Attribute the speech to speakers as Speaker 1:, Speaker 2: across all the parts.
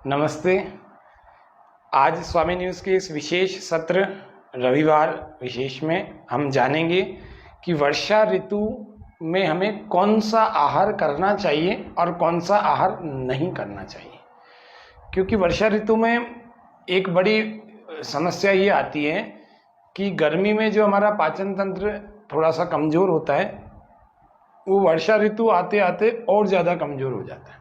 Speaker 1: नमस्ते। आज स्वामी न्यूज़ के इस विशेष सत्र रविवार विशेष में हम जानेंगे कि वर्षा ऋतु में हमें कौन सा आहार करना चाहिए और कौन सा आहार नहीं करना चाहिए। क्योंकि वर्षा ऋतु में एक बड़ी समस्या ये आती है कि गर्मी में जो हमारा पाचन तंत्र थोड़ा सा कमज़ोर होता है, वो वर्षा ऋतु आते आते और ज़्यादा कमज़ोर हो जाता है।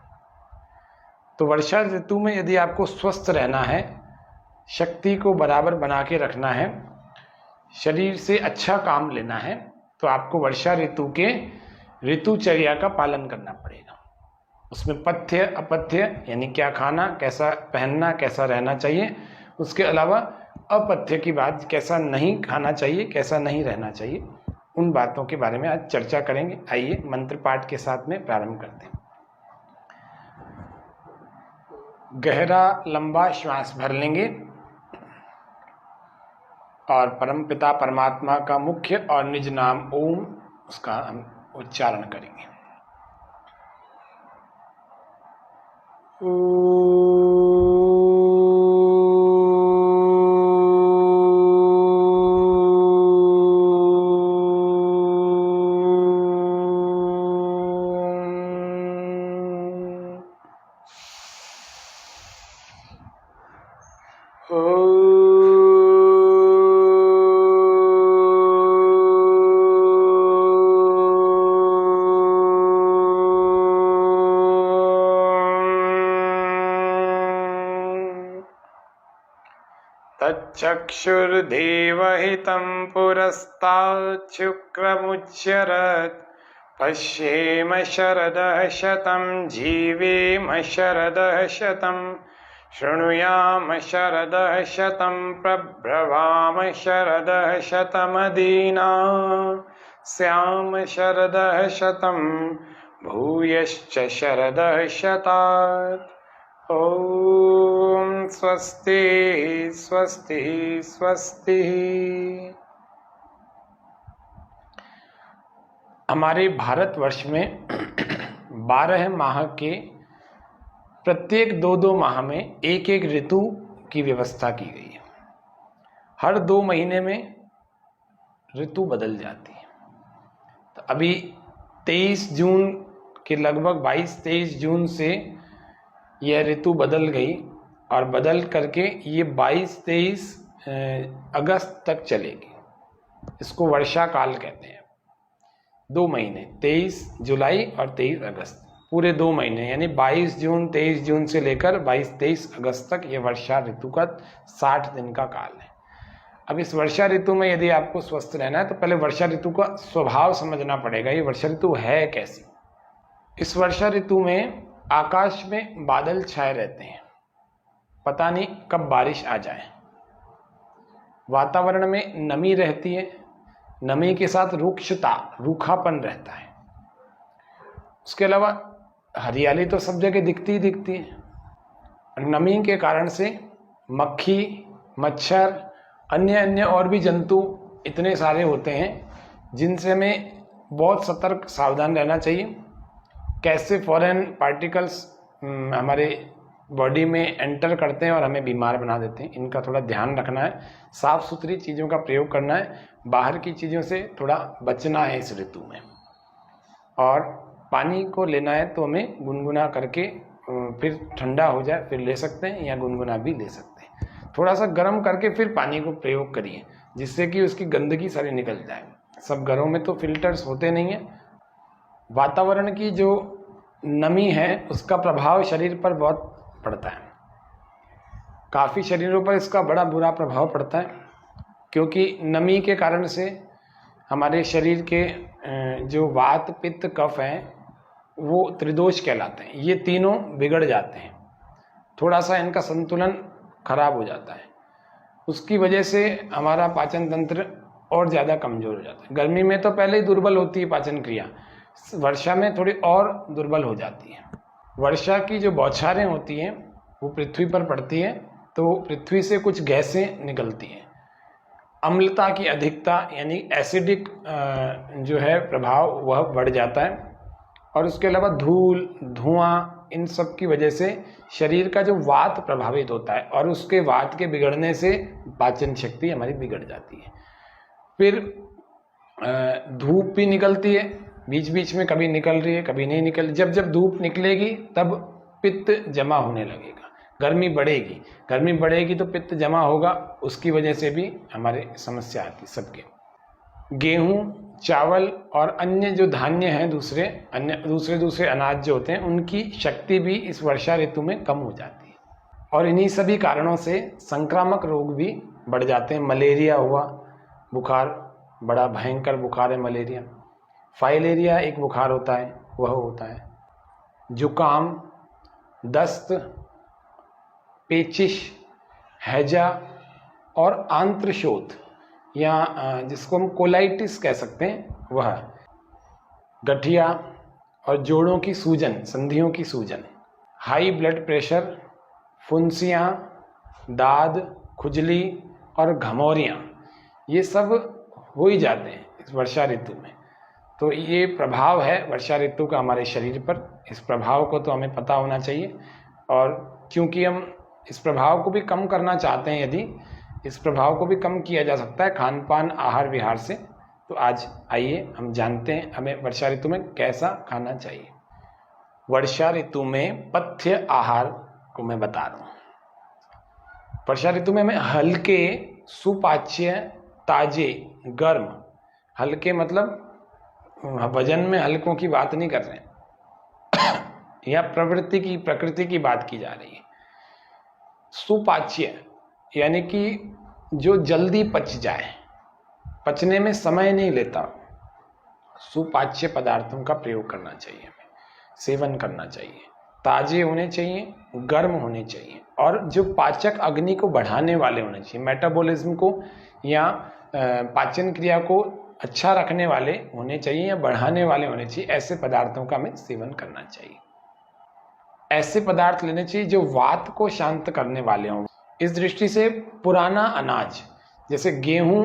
Speaker 1: तो वर्षा ऋतु में यदि आपको स्वस्थ रहना है, शक्ति को बराबर बना के रखना है, शरीर से अच्छा काम लेना है, तो आपको वर्षा ऋतु के ऋतुचर्या का पालन करना पड़ेगा। उसमें पथ्य अपथ्य यानी क्या खाना, कैसा पहनना, कैसा रहना चाहिए, उसके अलावा अपथ्य की बात, कैसा नहीं खाना चाहिए, कैसा नहीं रहना चाहिए, उन बातों के बारे में आज चर्चा करेंगे। आइए मंत्र पाठ के साथ में प्रारंभ करते हैं। गहरा लंबा श्वास भर लेंगे और परमपिता परमात्मा का मुख्य और निज नाम ओम, उसका हम उच्चारण करेंगे। तच्चक्षुर्देवहितं पुरस्तात् शुक्रमुच्यरत् पश्येम शरदः शतं जीवेम शरदः शतं शृणुयाम शरदः शतं प्रब्रवाम शरदः शतमदीना स्याम शरदः शतं भूयश्च शरदः शतात्। ओम स्वस्ति स्वस्ति स्वस्ति। हमारे भारतवर्ष में 12 माह के प्रत्येक 2-2 माह में एक एक ऋतु की व्यवस्था की गई है। हर 2 महीने में ऋतु बदल जाती है। तो अभी 23 जून के लगभग 22-23 जून से यह ऋतु बदल गई और बदल करके ये 22-23 अगस्त तक चलेगी। इसको वर्षा काल कहते हैं। 2 महीने 23 जुलाई और 23 अगस्त, पूरे 2 महीने यानी 22 जून 23 जून से लेकर 22-23 अगस्त तक ये वर्षा ऋतु का 60 दिन का काल है। अब इस वर्षा ऋतु में यदि आपको स्वस्थ रहना है तो पहले वर्षा ऋतु का स्वभाव समझना पड़ेगा। ये वर्षा ऋतु है कैसी। इस वर्षा ऋतु में आकाश में बादल छाए रहते हैं, पता नहीं कब बारिश आ जाए। वातावरण में नमी रहती है, नमी के साथ रुक्षता, रूखापन रहता है। उसके अलावा हरियाली तो सब जगह दिखती ही दिखती है। नमी के कारण से मक्खी, मच्छर, अन्य और भी जंतु इतने सारे होते हैं जिनसे हमें बहुत सतर्क सावधान रहना चाहिए। कैसे फॉरेन पार्टिकल्स हमारे बॉडी में एंटर करते हैं और हमें बीमार बना देते हैं, इनका थोड़ा ध्यान रखना है। साफ़ सुथरी चीज़ों का प्रयोग करना है, बाहर की चीज़ों से थोड़ा बचना है इस ऋतु में। और पानी को लेना है तो हमें गुनगुना करके फिर ठंडा हो जाए फिर ले सकते हैं, या गुनगुना भी ले सकते हैं। थोड़ा सा गर्म करके फिर पानी को प्रयोग करिए जिससे कि उसकी गंदगी सारी निकल जाए। सब घरों में तो फिल्टर्स होते नहीं हैं। वातावरण की जो नमी है उसका प्रभाव शरीर पर बहुत पड़ता है। काफ़ी शरीरों पर इसका बड़ा बुरा प्रभाव पड़ता है, क्योंकि नमी के कारण से हमारे शरीर के जो वात पित्त कफ हैं वो त्रिदोष कहलाते हैं। ये तीनों बिगड़ जाते हैं, थोड़ा सा इनका संतुलन खराब हो जाता है। उसकी वजह से हमारा पाचन तंत्र और ज़्यादा कमज़ोर हो जाता है। गर्मी में तो पहले ही दुर्बल होती है पाचन क्रिया, वर्षा में थोड़ी और दुर्बल हो जाती है। वर्षा की जो बौछारें होती हैं वो पृथ्वी पर पड़ती हैं तो पृथ्वी से कुछ गैसें निकलती हैं। अम्लता की अधिकता यानी एसिडिक जो है प्रभाव वह बढ़ जाता है। और उसके अलावा धूल, धुआं, इन सब की वजह से शरीर का जो वात प्रभावित होता है और उसके वात के बिगड़ने से पाचन शक्ति हमारी बिगड़ जाती है। फिर धूप भी निकलती है बीच बीच में, कभी निकल रही है कभी नहीं निकल। जब जब धूप निकलेगी तब पित्त जमा होने लगेगा, गर्मी बढ़ेगी तो पित्त जमा होगा, उसकी वजह से भी हमारे समस्या आती सबके। गेहूं, चावल और अन्य जो धान्य हैं, दूसरे अनाज जो होते हैं, उनकी शक्ति भी इस वर्षा ऋतु में कम हो जाती है और इन्हीं सभी कारणों से संक्रामक रोग भी बढ़ जाते हैं। मलेरिया हुआ, बुखार, बड़ा भयंकर बुखार है मलेरिया। फाइलेरिया एक बुखार होता है, वह होता है। जुकाम, दस्त, पेचिश, हैजा और आंत्रशोथ या जिसको हम कोलाइटिस कह सकते हैं, वह गठिया और जोड़ों की सूजन, संधियों की सूजन, हाई ब्लड प्रेशर, फुंसियाँ, दाद, खुजली और घमौरियाँ, ये सब हो ही जाते हैं इस वर्षा ऋतु में। तो ये प्रभाव है वर्षा ऋतु का हमारे शरीर पर। इस प्रभाव को तो हमें पता होना चाहिए, और क्योंकि हम इस प्रभाव को भी कम करना चाहते हैं, यदि इस प्रभाव को भी कम किया जा सकता है खान पान आहार विहार से, तो आज आइए हम जानते हैं हमें वर्षा ऋतु में कैसा खाना चाहिए। वर्षा ऋतु में पथ्य आहार को मैं बता रहा हूँ। वर्षा ऋतु में हमें हल्के, सुपाच्य, ताजे, गर्म, हल्के मतलब वजन में हल्कों की बात नहीं कर रहे हैं या प्रकृति की बात की जा रही है। सुपाच्य यानी कि जो जल्दी पच जाए, पचने में समय नहीं लेता, सुपाच्य पदार्थों का प्रयोग करना चाहिए, हमें सेवन करना चाहिए। ताजे होने चाहिए, गर्म होने चाहिए और जो पाचक अग्नि को बढ़ाने वाले होने चाहिए, मेटाबॉलिज्म को या पाचन क्रिया को अच्छा रखने वाले होने चाहिए या बढ़ाने वाले होने चाहिए। ऐसे पदार्थों का हमें सेवन करना चाहिए। ऐसे पदार्थ लेने चाहिए जो वात को शांत करने वाले हों। इस दृष्टि से पुराना अनाज जैसे गेहूं,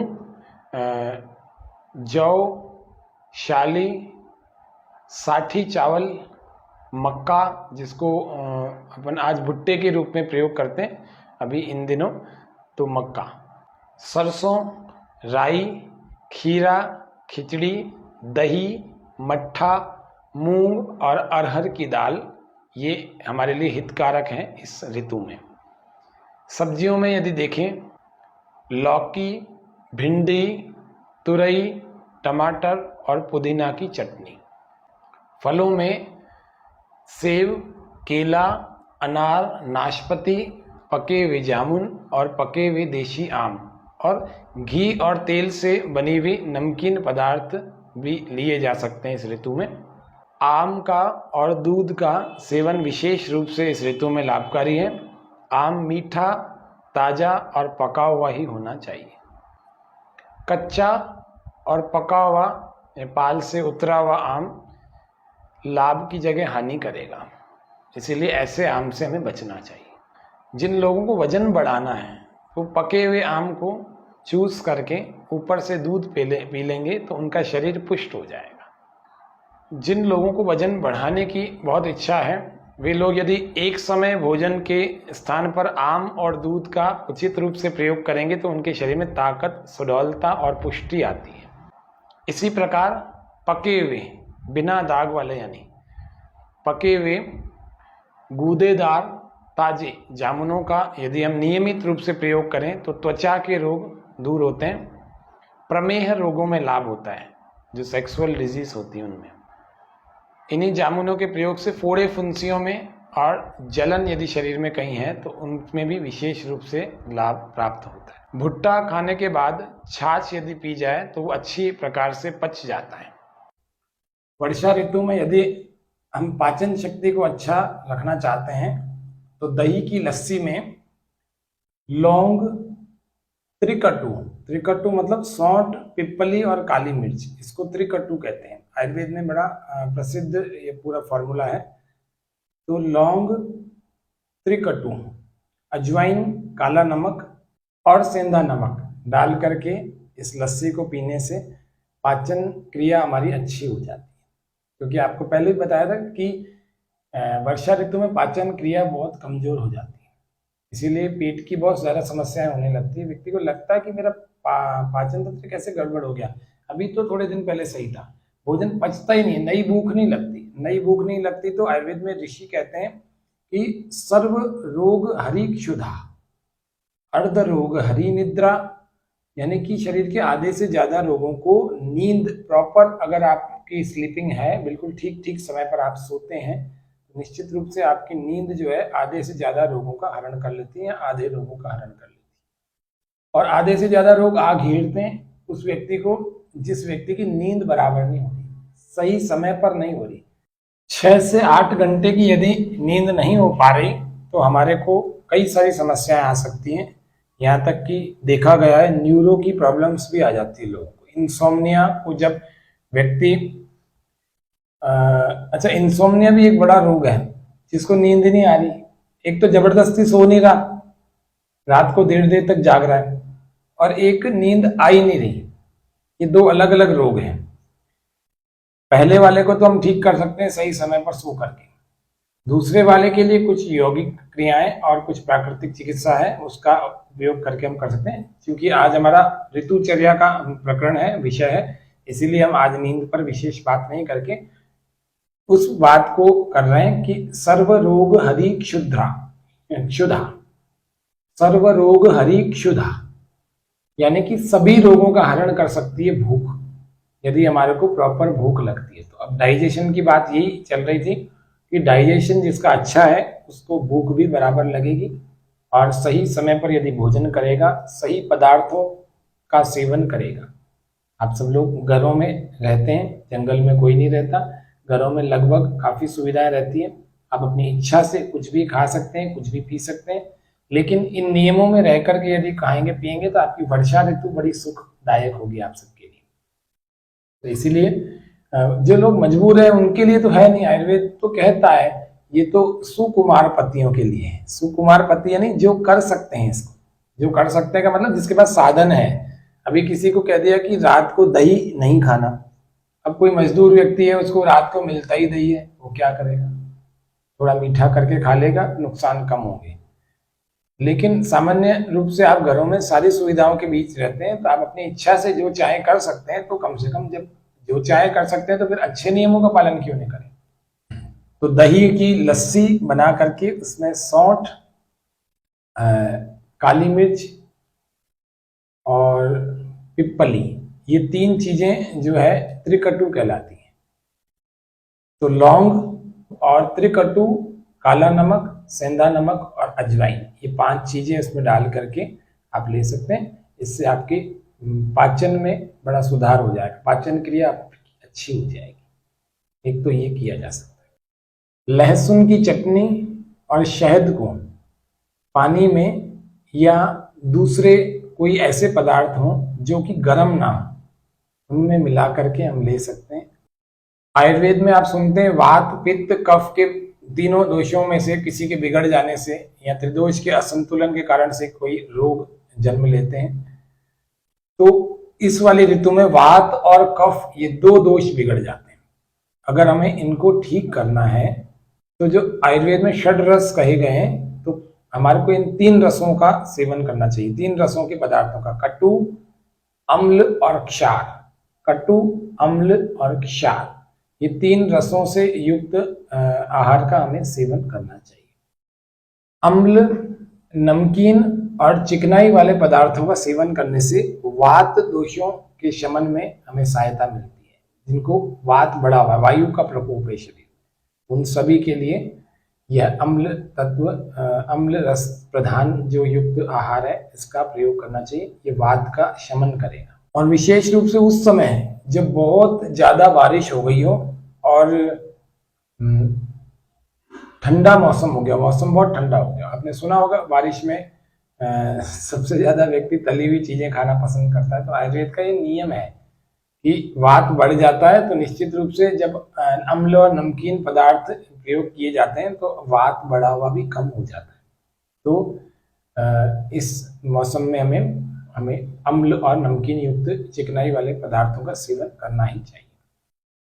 Speaker 1: जौ, शाली, साठी चावल, मक्का, जिसको अपन आज भुट्टे के रूप में प्रयोग करते हैं अभी इन दिनों, तो मक्का, सरसों, राई, खीरा, खिचड़ी, दही, मट्ठा, मूंग और अरहर की दाल, ये हमारे लिए हितकारक हैं इस ऋतु में। सब्जियों में यदि देखें, लौकी, भिंडी, तुरई, टमाटर और पुदीना की चटनी। फलों में सेब, केला, अनार, नाशपाती, पके हुए जामुन और पके हुए देशी आम, और घी और तेल से बनी हुई नमकीन पदार्थ भी लिए जा सकते हैं इस ऋतु में। आम का और दूध का सेवन विशेष रूप से इस ऋतु में लाभकारी है। आम मीठा, ताज़ा और पका हुआ ही होना चाहिए। कच्चा और पका हुआ, नेपाल से उतरा हुआ आम लाभ की जगह हानि करेगा, इसीलिए ऐसे आम से हमें बचना चाहिए। जिन लोगों को वजन बढ़ाना है वो पके हुए आम को चूस करके ऊपर से दूध पी लेंगे तो उनका शरीर पुष्ट हो जाएगा। जिन लोगों को वजन बढ़ाने की बहुत इच्छा है, वे लोग यदि एक समय भोजन के स्थान पर आम और दूध का उचित रूप से प्रयोग करेंगे तो उनके शरीर में ताकत, सुडौलता और पुष्टि आती है। इसी प्रकार पके हुए, बिना दाग वाले यानी पके हुए गूदेदार ताजे जामुनों का यदि हम नियमित रूप से प्रयोग करें तो त्वचा के रोग दूर होते हैं। प्रमेह रोगों में लाभ होता है, जो सेक्सुअल डिजीज होती है उनमें। इन्हीं जामुनों के प्रयोग से फोड़े फुंसियों में और जलन यदि शरीर में कहीं है तो उनमें भी विशेष रूप से लाभ प्राप्त होता है। भुट्टा खाने के बाद छाछ यदि पी जाए तो वो अच्छी प्रकार से पच जाता है। वर्षा ऋतु में यदि हम पाचन शक्ति को अच्छा रखना चाहते हैं तो दही की लस्सी में लौंग, त्रिकटु मतलब सौंठ, पिपली और काली मिर्च, इसको त्रिकटु कहते हैं। आयुर्वेद में बड़ा प्रसिद्ध ये पूरा फॉर्मूला है। तो लौंग, त्रिकटु, अजवाइन, काला नमक और सेंधा नमक डाल करके इस लस्सी को पीने से पाचन क्रिया हमारी अच्छी हो जाती है। क्योंकि आपको पहले ही बताया था कि वर्षा ऋतु में पाचन क्रिया बहुत कमजोर हो जाती है, इसीलिए पेट की बहुत ज़्यादा समस्याएं होने लगती है। व्यक्ति को लगता है कि मेरा पाचन तंत्र कैसे गड़बड़ हो गया, अभी तो थोड़े दिन पहले सही था, भोजन पचता ही नहीं, नई भूख नहीं लगती। नई भूख नहीं लगती तो आयुर्वेद में ऋषि कहते हैं कि सर्व रोग हरि क्षुधा, अर्ध रोग हरि निद्रा, यानी कि शरीर के आधे से ज्यादा रोगों को नींद प्रॉपर, अगर आपकी स्लीपिंग है, बिल्कुल ठीक ठीक समय पर आप सोते हैं, तो निश्चित रूप से आपकी नींद जो है आधे से ज्यादा रोगों का हरण कर लेती है, आधे रोगों का हरण कर लेती है। और आधे से ज्यादा रोग आ घेरते हैं उस व्यक्ति को जिस व्यक्ति की नींद बराबर नहीं हो रही, सही समय पर नहीं हो रही। 6 से 8 घंटे की यदि नींद नहीं हो पा रही तो हमारे को कई सारी समस्याएं आ सकती हैं, यहाँ तक कि देखा गया है न्यूरो की प्रॉब्लम्स भी आ जाती है लोगों को। इंसोम्निया को जब व्यक्ति अच्छा, इंसोम्निया भी एक बड़ा रोग है जिसको नींद नहीं आ रही। एक तो जबरदस्ती सो नहीं रहा, रात को देर देर तक जाग रहा है, और एक नींद आ ही नहीं रही। ये दो अलग अलग रोग हैं। पहले वाले को तो हम ठीक कर सकते हैं सही समय पर सो करके, दूसरे वाले के लिए कुछ यौगिक क्रियाएं और कुछ प्राकृतिक चिकित्सा है, उसका उपयोग करके हम कर सकते हैं। क्योंकि आज हमारा ऋतुचर्या का प्रकरण है, विषय है, इसीलिए हम आज नींद पर विशेष बात नहीं करके उस बात को कर रहे हैं कि सर्व रोग हरि क्षुधा, सर्व रोग हरि क्षुधा, यानी कि सभी रोगों का हरण कर सकती है भूख, यदि हमारे को प्रॉपर भूख लगती है तो। अब डाइजेशन की बात यही चल रही थी कि डाइजेशन जिसका अच्छा है उसको भूख भी बराबर लगेगी, और सही समय पर यदि भोजन करेगा, सही पदार्थों का सेवन करेगा। आप सब लोग घरों में रहते हैं, जंगल में कोई नहीं रहता, घरों में लगभग काफ़ी सुविधाएं रहती हैं, आप अपनी इच्छा से कुछ भी खा सकते हैं, कुछ भी पी सकते हैं, लेकिन इन नियमों में रह करके यदि खाएंगे पिएंगे तो आपकी वर्षा ऋतु बड़ी सुखदायक होगी आप सबके लिए। तो इसीलिए जो लोग मजबूर है उनके लिए तो है नहीं, आयुर्वेद तो कहता है ये तो सुकुमार पतियों के लिए है। सुकुमार पति यानी जो कर सकते हैं इसको, जो कर सकते हैं का मतलब जिसके पास साधन है। अभी किसी को कह दिया कि रात को दही नहीं खाना, अब कोई मजदूर व्यक्ति है उसको रात को मिलता ही दही है, वो क्या करेगा, थोड़ा मीठा करके खा लेगा, नुकसान कम होंगे। लेकिन सामान्य रूप से आप घरों में सारी सुविधाओं के बीच रहते हैं तो आप अपनी इच्छा से जो चाहे कर सकते हैं, तो कम से कम जब जो चाहे कर सकते हैं तो फिर अच्छे नियमों का पालन क्यों नहीं करें। तो दही की लस्सी बना करके उसमें सौंठ, काली मिर्च और पिप्पली, ये 3 चीजें जो है त्रिकटु कहलाती हैं। तो लौंग और त्रिकटु, काला नमक, सेंधा नमक और अजवाइन, ये 5 चीजें इसमें डाल करके आप ले सकते हैं। इससे आपके पाचन में बड़ा सुधार हो जाएगा, पाचन क्रिया आपकी अच्छी हो जाएगी। एक तो ये किया जा सकता है। लहसुन की चटनी और शहद को पानी में या दूसरे कोई ऐसे पदार्थ हों जो कि गर्म ना हो, उनमें मिला करके हम ले सकते हैं। आयुर्वेद में आप सुनते हैं वात पित्त कफ के तीनों दोषों में से किसी के बिगड़ जाने से या त्रिदोष के असंतुलन के कारण से कोई रोग जन्म लेते हैं। तो इस वाली ऋतु में वात और कफ, ये 2 दोष बिगड़ जाते हैं। अगर हमें इनको ठीक करना है तो जो आयुर्वेद में षड रस कहे गए हैं, तो हमारे को इन 3 रसों का सेवन करना चाहिए, 3 रसों के पदार्थों का, कटु, अम्ल और क्षार। कटु, अम्ल और क्षार, ये 3 रसों से युक्त आहार का हमें सेवन करना चाहिए। अम्ल, नमकीन और चिकनाई वाले पदार्थों का सेवन करने से वात दोषों के शमन में हमें सहायता मिलती है। जिनको वात बढ़ा हुआ, वायु का प्रकोप है शरीर, उन सभी के लिए यह अम्ल तत्व, अम्ल रस प्रधान जो युक्त आहार है, इसका प्रयोग करना चाहिए। ये वात का शमन करेगा। और विशेष रूप से उस समय जब बहुत ज्यादा बारिश हो गई हो और ठंडा मौसम हो गया, मौसम बहुत ठंडा हो गया, आपने सुना होगा बारिश में सबसे ज्यादा व्यक्ति तली हुई चीजें खाना पसंद करता है। तो आयुर्वेद का ये नियम है कि वात बढ़ जाता है, तो निश्चित रूप से जब अम्ल और नमकीन पदार्थ प्रयोग किए जाते हैं तो वात बढ़ा हुआ भी कम हो जाता है। तो इस मौसम में हमें अम्ल और नमकीन युक्त चिकनाई वाले पदार्थों का सेवन करना ही चाहिए।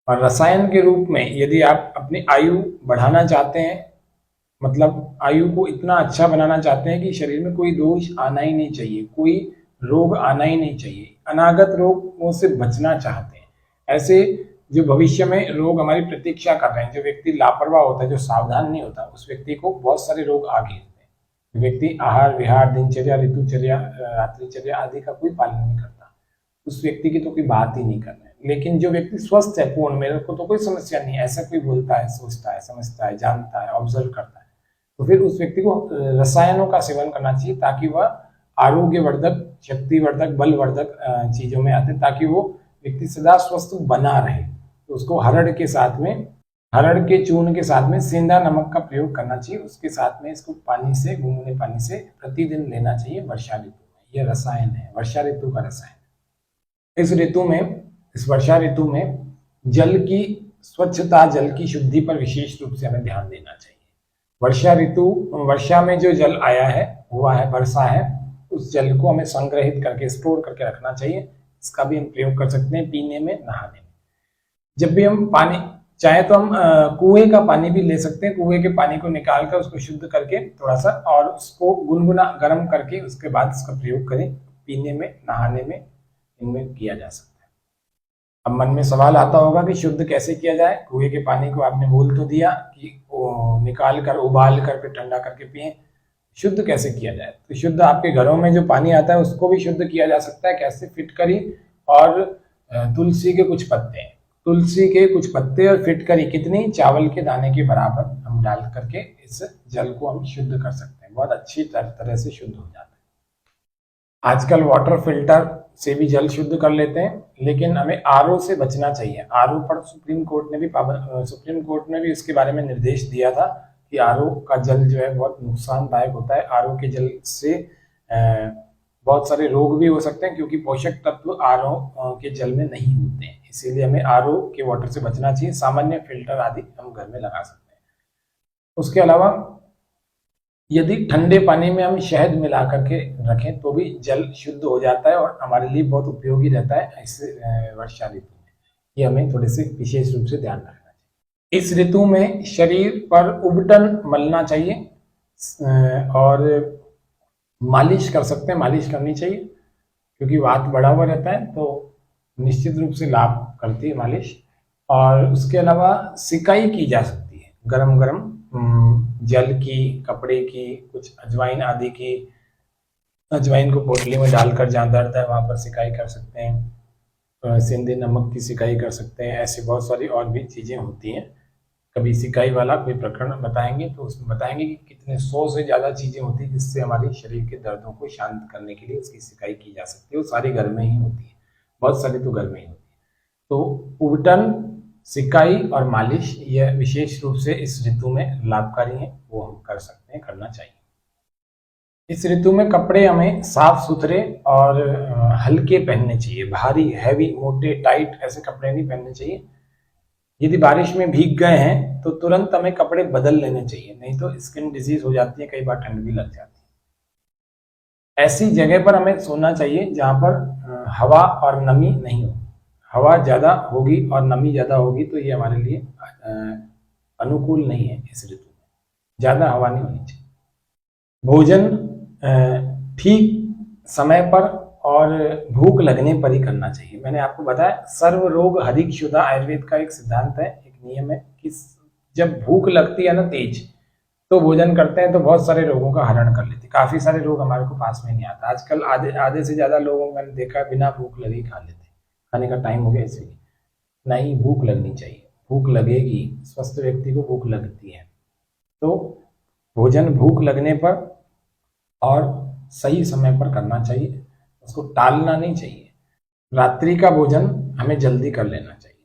Speaker 1: और रसायन के रूप में यदि आप अपनी आयु बढ़ाना चाहते हैं, मतलब आयु को इतना अच्छा बनाना चाहते हैं कि शरीर में कोई दोष आना ही नहीं चाहिए, कोई रोग आना ही नहीं चाहिए, अनागत रोगों से बचना चाहते हैं, ऐसे जो भविष्य में रोग हमारी प्रतीक्षा कर रहे हैं, जो व्यक्ति लापरवाह होता है, जो सावधान नहीं होता, उस व्यक्ति को बहुत सारे रोग आ घेरते हैं। व्यक्ति आहार विहार, दिनचर्या, ऋतुचर्या, रात्रिचर्या आदि का कोई पालन नहीं करता, उस व्यक्ति की तो कोई बात ही नहीं करना है। लेकिन जो व्यक्ति स्वस्थ है, पूर्ण, मेरे को तो कोई समस्या नहीं है, ऐसा कोई बोलता है, सोचता है, समझता है, जानता है, ऑब्जर्व करता है, तो फिर उस व्यक्ति को रसायनों का सेवन करना चाहिए ताकि वह आरोग्यवर्धक, शक्तिवर्धक, बलवर्धक चीजों में आते, ताकि वो व्यक्ति सदा स्वस्थ बना रहे। तो उसको हरड़ के साथ में, हरड़ के चूर्ण के साथ में सेंधा नमक का प्रयोग करना चाहिए, उसके साथ में इसको पानी से, गुनगुने पानी से प्रतिदिन लेना चाहिए वर्षा ऋतु में। यह रसायन है, वर्षा ऋतु का रसायन। इस ऋतु में, इस वर्षा ऋतु में जल की स्वच्छता, जल की शुद्धि पर विशेष रूप से हमें ध्यान देना चाहिए। वर्षा ऋतु, वर्षा में जो जल आया है, हुआ है, वर्षा है, उस जल को हमें संग्रहित करके, स्टोर करके रखना चाहिए। इसका भी हम प्रयोग कर सकते हैं पीने में, नहाने में। जब भी हम पानी चाहे तो हम कुएं का पानी भी ले सकते हैं, कुएं के पानी को निकाल कर उसको शुद्ध करके थोड़ा सा, और उसको गुनगुना गर्म करके उसके बाद उसका प्रयोग करें, पीने में, नहाने में, इनमें किया जा सकता है। अब मन में सवाल आता होगा कि शुद्ध कैसे किया जाए। कुएं के पानी को आपने बोल तो दिया कि निकाल कर, उबाल कर, फिर ठंडा करके पिए। शुद्ध कैसे किया जाए? तो शुद्ध आपके घरों में जो पानी आता है उसको भी शुद्ध किया जा सकता है। कैसे? फिटकरी और तुलसी के कुछ पत्ते, तुलसी के कुछ पत्ते और फिटकरी कितनी, चावल के दाने के बराबर हम डाल करके इस जल को हम शुद्ध कर सकते हैं। बहुत अच्छी तरह से शुद्ध हो जाता है। आजकल वाटर फिल्टर से भी जल शुद्ध कर लेते हैं, लेकिन हमें आरओ से बचना चाहिए। आरओ पर सुप्रीम कोर्ट ने भी इसके बारे में निर्देश दिया था कि आरओ का जल जो है बहुत नुकसानदायक होता है। आरओ के जल से बहुत सारे रोग भी हो सकते हैं, क्योंकि पोषक तत्व आरओ के जल में नहीं होते हैं। इसीलिए हमें आरओ के वाटर से बचना चाहिए। सामान्य फिल्टर आदि हम घर में लगा सकते हैं। उसके अलावा यदि ठंडे पानी में हम शहद मिला करके रखें तो भी जल शुद्ध हो जाता है और हमारे लिए बहुत उपयोगी रहता है इस वर्षा ऋतु में। ये हमें थोड़े से विशेष रूप से ध्यान रखना चाहिए। इस ऋतु में शरीर पर उबटन मलना चाहिए और मालिश कर सकते हैं, मालिश करनी चाहिए, क्योंकि वात बढ़ा हुआ रहता है तो निश्चित रूप से लाभ करती है मालिश। और उसके अलावा सिकाई की जा सकती है, गरम गरम जल की, कपड़े की, कुछ अजवाइन आदि की, अजवाइन को पोटली में डालकर जहाँ दर्द है वहाँ पर सिकाई कर सकते हैं। सेंधे नमक की सिकाई कर सकते हैं। ऐसी बहुत सारी और भी चीज़ें होती हैं। कभी सिकाई वाला कोई प्रकरण बताएंगे तो उसमें बताएंगे कि कितने 100 से ज़्यादा चीज़ें होती हैं जिससे हमारे शरीर के दर्दों को शांत करने के लिए उसकी सिकाई की जा सकती है। वो सारी घर में ही होती है, बहुत सारी तो घर में ही होती है। तो उबटन, सिकाई और मालिश यह विशेष रूप से इस ऋतु में लाभकारी है, वो हम कर सकते हैं, करना चाहिए। इस ऋतु में कपड़े हमें साफ सुथरे और हल्के पहनने चाहिए। भारी, हैवी, मोटे, टाइट ऐसे कपड़े नहीं पहनने चाहिए। यदि बारिश में भीग गए हैं तो तुरंत हमें कपड़े बदल लेने चाहिए, नहीं तो स्किन डिजीज हो जाती है, कई बार ठंड भी लग जाती है। ऐसी जगह पर हमें सोना चाहिए जहां पर हवा और नमी नहीं हो। हवा ज़्यादा होगी और नमी ज़्यादा होगी तो ये हमारे लिए अनुकूल नहीं है। इस ऋतु में ज़्यादा हवा नहीं होनी चाहिए। भोजन ठीक समय पर और भूख लगने पर ही करना चाहिए। मैंने आपको बताया सर्व रोग हरिक शुदा आयुर्वेद का एक सिद्धांत है, एक नियम है कि जब भूख लगती है ना तेज, तो भोजन करते हैं तो बहुत सारे रोगों का हरण कर लेते हैं। काफी सारे रोग हमारे को पास में नहीं आता। आजकल आधे से ज्यादा लोगों को मैंने देखा बिना भूख लगे खा लेते हैं। खाने का टाइम हो गया इसलिए नहीं, भूख लगनी चाहिए, भूख लगेगी, स्वस्थ व्यक्ति को भूख लगती है। तो भोजन भूख लगने पर और सही समय पर करना चाहिए, उसको टालना नहीं चाहिए। रात्रि का भोजन हमें जल्दी कर लेना चाहिए।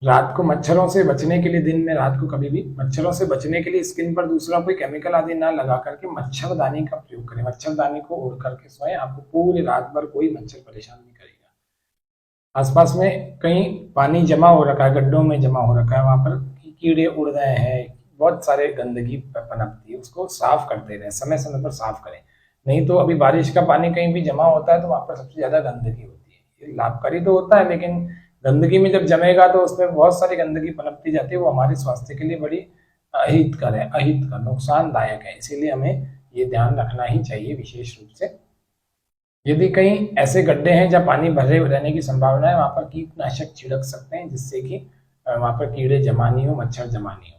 Speaker 1: रात को मच्छरों से बचने के लिए, दिन में रात को कभी भी मच्छरों से बचने के लिए स्किन पर दूसरा कोई केमिकल आदि ना लगा करके मच्छरदानी का प्रयोग करें। मच्छरदानी को ओढ़ करके सोएं, आपको पूरी रात भर कोई मच्छर परेशान नहीं करेगा। आसपास में कहीं पानी जमा हो रखा है, गड्ढों में जमा हो रखा है, वहां पर कीड़े उड़ रहे हैं, बहुत सारे गंदगी पनपती है, उसको साफ करते रहें, समय समय पर साफ करें। नहीं तो अभी बारिश का पानी कहीं भी जमा होता है तो वहां पर सबसे ज्यादा गंदगी होती है। ये लाभकारी तो होता है, लेकिन गंदगी में जब जमेगा तो उसमें बहुत सारी गंदगी पनपती जाती है, वो हमारे स्वास्थ्य के लिए बड़ी अहितकर नुकसानदायक है। इसीलिए हमें ये ध्यान रखना ही चाहिए विशेष रूप से। यदि कहीं ऐसे गड्ढे हैं जहाँ पानी भरे रहने की संभावना है, वहां पर कीटनाशक छिड़क सकते हैं, जिससे कि वहां पर कीड़े जमा नहीं हो, मच्छर जमा नहीं हो।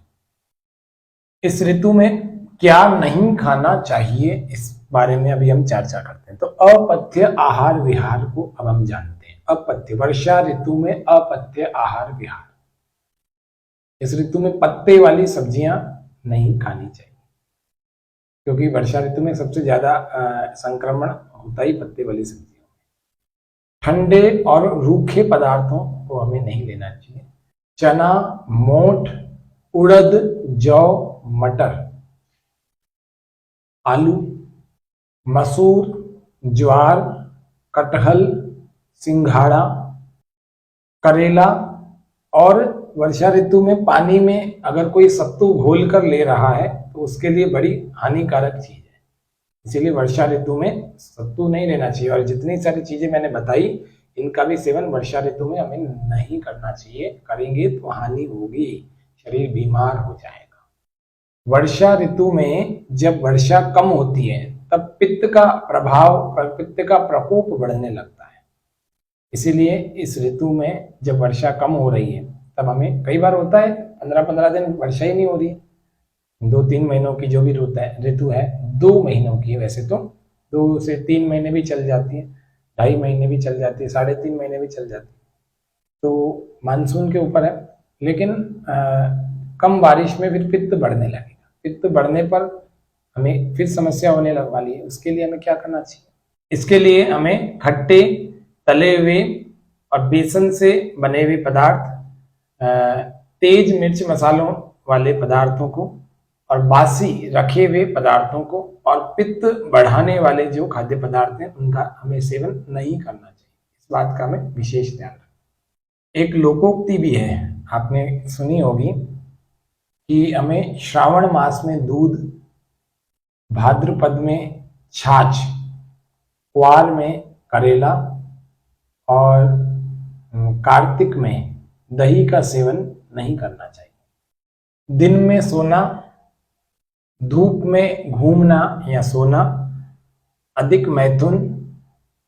Speaker 1: इस ऋतु में क्या नहीं खाना चाहिए, इस बारे में अभी हम चर्चा करते हैं। तो अपथ्य आहार विहार को अब हम जानते हैं। अपथ्य, वर्षा ऋतु में अपथ्य आहार विहार। इस ऋतु में पत्ते वाली सब्जियां नहीं खानी चाहिए, क्योंकि वर्षा ऋतु में सबसे ज्यादा संक्रमण होता ही पत्ते वाली सब्जियों में। ठंडे और रूखे पदार्थों को हमें नहीं लेना चाहिए। चना, मोठ, उड़द, जौ, मटर, आलू, मसूर, ज्वार, कटहल, सिंघाड़ा, करेला, और वर्षा ऋतु में पानी में अगर कोई सत्तू घोल कर ले रहा है तो उसके लिए बड़ी हानिकारक चीज है। इसीलिए वर्षा ऋतु में सत्तू नहीं लेना चाहिए। और जितनी सारी चीजें मैंने बताई, इनका भी सेवन वर्षा ऋतु में हमें नहीं करना चाहिए। करेंगे तो हानि होगी, शरीर बीमार हो जाएगा। वर्षा ऋतु में जब वर्षा कम होती है तब पित्त का प्रकोप बढ़ने लगता है। इसीलिए इस ऋतु में जब वर्षा कम हो रही है तब हमें, कई बार होता है 15-15 दिन वर्षा ही नहीं हो रही है। 2-3 महीनों की जो भी ऋतु है, 2 महीनों की है वैसे तो, 2 से 3 महीने भी चल जाती है, 2.5 महीने भी चल जाती है, 3.5 महीने भी चल जाती है, तो मानसून के ऊपर है। लेकिन कम बारिश में फिर पित्त बढ़ने लगेगा। पित्त बढ़ने पर हमें फिर समस्या होने वाली है। उसके लिए हमें क्या करना चाहिए? इसके लिए हमें खट्टे, तले हुए और बेसन से बने हुए पदार्थ, तेज मिर्च मसालों वाले पदार्थों को, और बासी रखे हुए पदार्थों को, और पित्त बढ़ाने वाले जो खाद्य पदार्थ हैं उनका हमें सेवन नहीं करना चाहिए। इस बात का हमें विशेष ध्यान रखना। एक लोकोक्ति भी है, आपने सुनी होगी, कि हमें श्रावण मास में दूध, भाद्रपद में छाछ, क्वार में करेला और कार्तिक में दही का सेवन नहीं करना चाहिए। दिन में सोना, धूप में घूमना या सोना, अधिक मैथुन,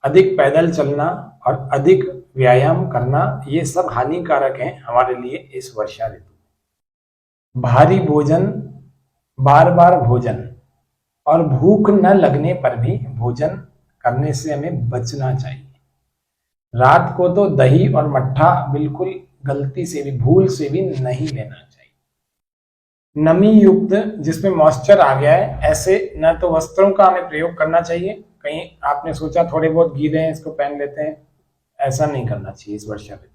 Speaker 1: अधिक पैदल चलना और अधिक व्यायाम करना, ये सब हानिकारक हैं हमारे लिए इस वर्षा ऋतु में। भारी भोजन, बार बार भोजन और भूख न लगने पर भी भोजन करने से हमें बचना चाहिए। रात को तो दही और मट्ठा बिल्कुल गलती से भी, भूल से भी नहीं लेना चाहिए। नमी युक्त, जिसमें मॉइस्चर आ गया है, ऐसे न तो वस्त्रों का हमें प्रयोग करना चाहिए। कहीं आपने सोचा थोड़े बहुत गीले हैं इसको पहन लेते हैं, ऐसा नहीं करना चाहिए इस वर्षा ऋतु में।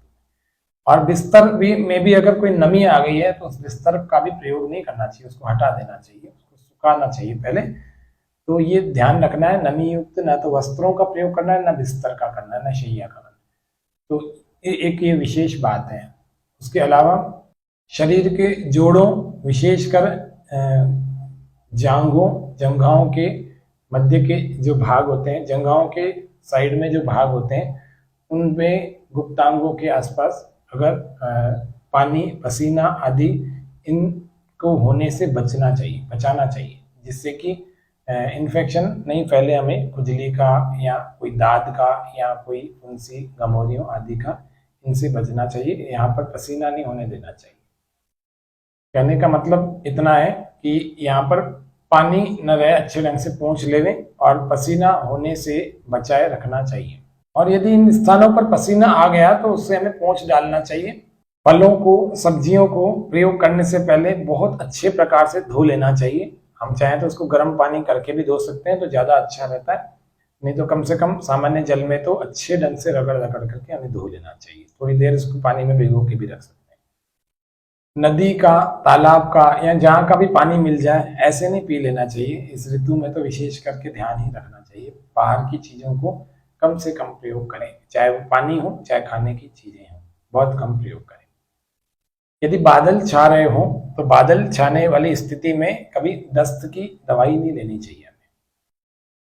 Speaker 1: और बिस्तर में भी अगर कोई नमी आ गई है तो उस बिस्तर का भी प्रयोग नहीं करना चाहिए, उसको हटा देना चाहिए, उसको सुखाना चाहिए पहले। तो ये ध्यान रखना है, नमी युक्त न तो वस्त्रों का प्रयोग करना है, न बिस्तर का करना है, न शैया का करना है। तो एक ये विशेष बात है। उसके अलावा शरीर के जोड़ों, विशेषकर जंघाओं के मध्य के जो भाग होते हैं, जंघाओं के साइड में जो भाग होते हैं, उनमें गुप्तांगों के आसपास अगर पानी, पसीना आदि इनको होने से बचाना चाहिए, जिससे कि इन्फेक्शन नहीं फैले हमें, खुजली का या कोई दाद का या कोई फुंसी, गमोरियों आदि का, इनसे बचना चाहिए। यहाँ पर पसीना नहीं होने देना चाहिए। कहने का मतलब इतना है कि यहाँ पर पानी न रहे, अच्छे ढंग से पोंछ लेवें और पसीना होने से बचाए रखना चाहिए। और यदि इन स्थानों पर पसीना आ गया तो उससे हमें पोंछ डालना चाहिए। फलों को, सब्जियों को प्रयोग करने से पहले बहुत अच्छे प्रकार से धो लेना चाहिए। हम चाहें तो उसको गर्म पानी करके भी धो सकते हैं तो ज्यादा अच्छा रहता है, नहीं तो कम से कम सामान्य जल में तो अच्छे ढंग से रगड़ करके हमें धो लेना चाहिए। थोड़ी देर इसको पानी में भिगो के भी रख सकते हैं। नदी का, तालाब का या जहाँ का भी पानी मिल जाए, ऐसे नहीं पी लेना चाहिए। इस ऋतु में तो विशेष करके ध्यान ही रखना चाहिए, बाहर की चीजों को कम से कम प्रयोग करें, चाहे वो पानी हो चाहे खाने की चीजें हों, बहुत कम प्रयोग करें। यदि बादल छा रहे हो तो बादल छाने वाली स्थिति में कभी दस्त की दवाई नहीं लेनी चाहिए हमें।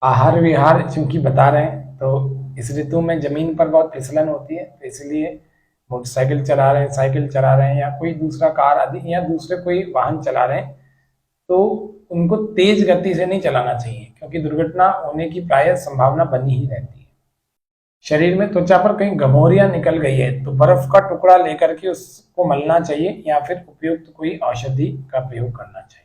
Speaker 1: आहार विहार चूंकि बता रहे हैं, तो इस ऋतु में जमीन पर बहुत फिसलन होती है, तो इसलिए मोटरसाइकिल चला रहे हैं, साइकिल चला रहे हैं या कोई दूसरा कार आदि या दूसरे कोई वाहन चला रहे हैं, तो उनको तेज गति से नहीं चलाना चाहिए, क्योंकि दुर्घटना होने की प्रायः संभावना बनी ही रहती है। शरीर में त्वचा पर कहीं घमौरियां निकल गई है तो बर्फ का टुकड़ा लेकर के उसको मलना चाहिए या फिर उपयुक्त कोई औषधि का प्रयोग करना चाहिए।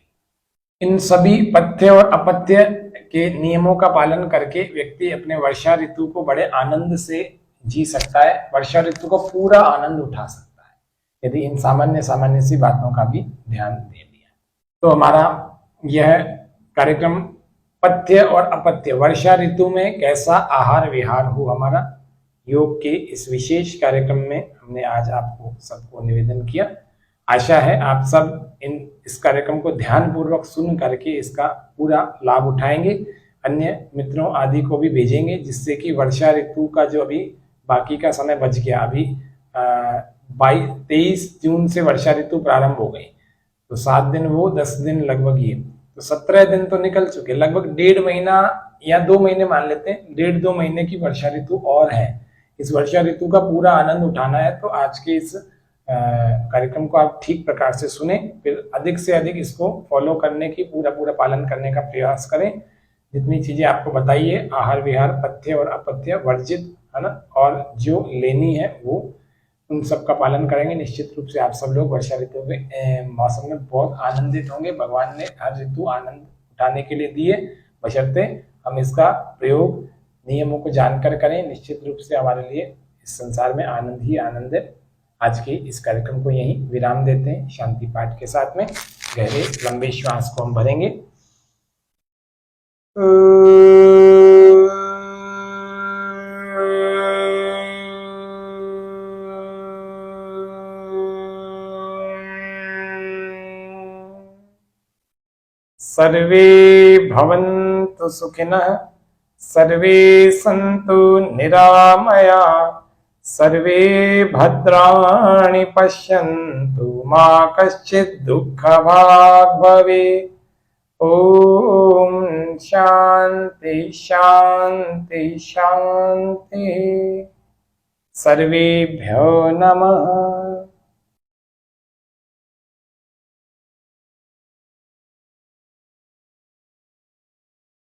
Speaker 1: इन सभी पथ्य और अपथ्य के नियमों का पालन करके व्यक्ति अपने वर्षा ऋतु को बड़े आनंद से जी सकता है, वर्षा ऋतु को पूरा आनंद उठा सकता है, यदि इन सामान्य सामान्य सी बातों का भी ध्यान दे लिया। तो हमारा यह कार्यक्रम पथ्य और अपथ्य, वर्षा ऋतु में कैसा आहार विहार हो, हमारा योग के इस विशेष कार्यक्रम में हमने आज आपको सबको निवेदन किया। आशा है आप सब इस कार्यक्रम को ध्यान पूर्वक सुन करके इसका पूरा लाभ उठाएंगे, अन्य मित्रों आदि को भी भेजेंगे, जिससे कि वर्षा ऋतु का जो अभी बाकी का समय बच गया, अभी 23 जून से वर्षा ऋतु प्रारंभ हो गई, तो 7 दिन वो 10 दिन लगभग ये, तो 17 दिन तो निकल चुके, लगभग 1.5 महीना या 2 महीने मान लेते हैं, 1.5-2 महीने की वर्षा ऋतु और है। इस वर्षा ऋतु का पूरा आनंद उठाना है, तो आज के इस कार्यक्रम को आप ठीक प्रकार से सुने, फिर अधिक से अधिक इसको फॉलो करने की, पूरा पालन करने का प्रयास करें। जितनी चीजें आपको बताई है, आहार विहार, पथ्य और अपथ्य वर्जित है ना, और जो लेनी है वो उन सब का पालन करेंगे, निश्चित रूप से आप सब लोग वर्षा ऋतु के मौसम में बहुत आनंदित होंगे। भगवान ने हर ऋतु आनंद उठाने के लिए दी है, बशर्ते हम इसका प्रयोग नियमों को जानकर करें। निश्चित रूप से हमारे लिए इस संसार में आनंद ही आनंद है। आज के इस कार्यक्रम को यहीं विराम देते हैं शांति पाठ के साथ में। गहरे लंबे श्वास को हम भरेंगे। सर्वे भवन्तु सुखिनः, सर्वे सन्तु निरामया, सर्वे भद्राणि पश्यन्तु, मा कश्चित् दुःखभाग् भवेत्। ओम शांति शांति शांति। सर्वेभ्यो नमः।